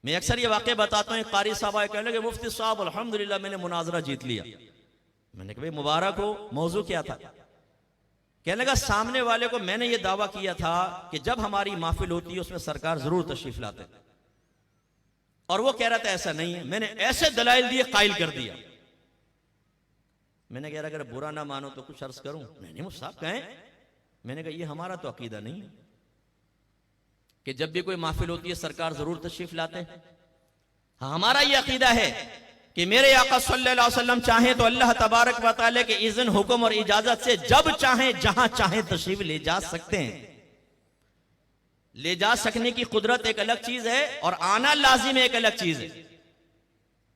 میں اکثر یہ واقعہ بتاتا ہوں. ایک قاری صاحب آئے کہنے لگے مفتی صاحب الحمدللہ میں نے مناظرہ جیت لیا. میں نے کہا بھئی مبارک ہو. موضوع کیا تھا؟ کہنے لگا سامنے والے کو میں نے یہ دعویٰ کیا تھا کہ جب ہماری محفل ہوتی ہے اس میں سرکار ضرور تشریف لاتے ہیں، اور وہ کہہ رہا تھا ایسا نہیں ہے. میں نے ایسے دلائل دیے قائل کر دیا. میں نے کہا اگر برا نہ مانو تو کچھ عرض کروں. نہیں مجھ صاحب کہیں. میں نے کہا یہ ہمارا تو عقیدہ نہیں ہے کہ جب بھی کوئی محفل ہوتی ہے سرکار ضرور تشریف لاتے ہیں. ہاں ہمارا یہ عقیدہ ہے کہ میرے آقا صلی اللہ علیہ وسلم چاہیں تو اللہ تبارک و تعالیٰ کے اذن، حکم اور اجازت سے جب چاہیں جہاں چاہیں تشریف لے جا سکتے ہیں. لے جا سکنے کی قدرت ایک الگ چیز ہے اور آنا لازم ایک الگ چیز ہے.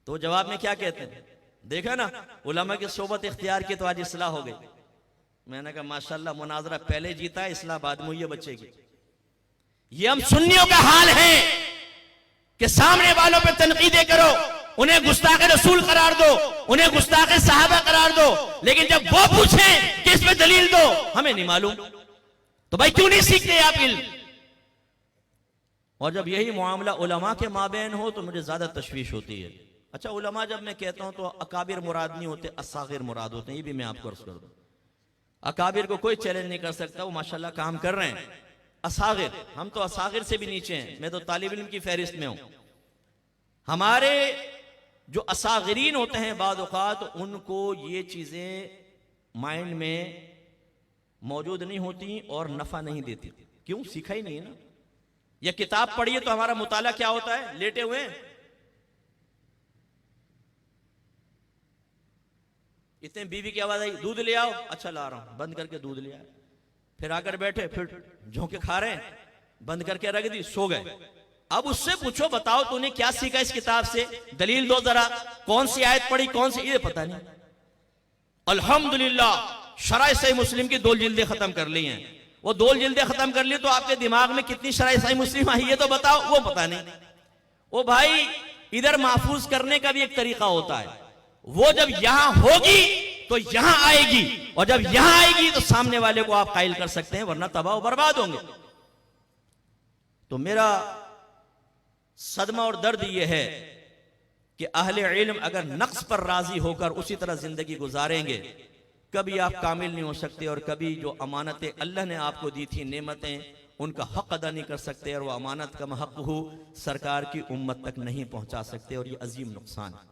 تو جواب میں کیا کہتے ہیں؟ دیکھا نا علماء کی صحبت اختیار کی تو آج اصلاح ہو گئی. میں نے کہا ماشاءاللہ مناظرہ پہلے جیتا ہے، اصلاح بعد میں ہوئی ہے بچے کی. یہ ہم سنیوں کا حال ہے کہ سامنے والوں پہ تنقیدیں کرو، انہیں گستاخ رسول قرار دو، انہیں گستاخ صحابہ قرار دو، لیکن جب وہ پوچھیں کہ اس پہ دلیل دو ہمیں نہیں معلوم. تو بھائی کیوں نہیں سیکھتے آپ علم؟ اور جب یہی معاملہ علماء کے مابین ہو تو مجھے زیادہ تشویش ہوتی ہے. اچھا علماء جب میں کہتا ہوں تو اکابر مراد نہیں ہوتے، اصاغر مراد ہوتے ہیں. یہ بھی میں آپ کو عرض کر دوں. اکابر کو کوئی چیلنج نہیں کر سکتا، وہ ماشاءاللہ کام کر رہے ہیں. اصاغر، ہم تو اصاغر سے بھی نیچے ہیں. میں تو طالب علم کی فہرست میں ہوں. ہمارے جو اصاغرین ہوتے ہیں بعض اوقات ان کو یہ چیزیں مائنڈ میں موجود نہیں ہوتی اور نفع نہیں دیتی. کیوں؟ سیکھا ہی نہیں ہے نا. یہ کتاب پڑھیے تو ہمارا مطالعہ کیا ہوتا ہے؟ لیٹے ہوئے ہیں. اتنے بیوی کی آواز آئی دودھ لے آؤ، اچھا لا رہا ہوں، بند کر کے دودھ لے آئے. پھر آ کر بیٹھے، پھر جھونکے کھا رہے ہیں، بند کر کے رکھ دی، سو گئے. اب اس سے پوچھو بتاؤ تو نے کیا سیکھا اس کتاب سے؟ دلیل دو ذرا، کون سی آیت پڑھی، کون سی؟ یہ پتہ نہیں. الحمدللہ شرح صحیح مسلم کی 2 جلدیں ختم کر لی ہیں. وہ 2 جلدیں ختم کر لی تو آپ کے دماغ میں کتنی شرح صحیح مسلم آئی ہے تو بتاؤ، وہ پتہ نہیں. وہ بھائی ادھر محفوظ کرنے کا بھی ایک طریقہ ہوتا ہے. وہ جب یہاں ہوگی تو یہاں آئے گی، اور جب یہاں آئے گی تو سامنے والے کو آپ قائل کر سکتے ہیں، ورنہ تباہ و برباد ہوں گے. تو میرا صدمہ اور درد یہ ہے کہ اہل علم اگر نقص پر راضی ہو کر اسی طرح زندگی گزاریں گے کبھی آپ کامل نہیں ہو سکتے، اور کبھی جو امانتیں اللہ نے آپ کو دی تھی نعمتیں ان کا حق ادا نہیں کر سکتے، اور وہ امانت کا حق ہو سرکار کی امت تک نہیں پہنچا سکتے، اور یہ عظیم نقصان ہے.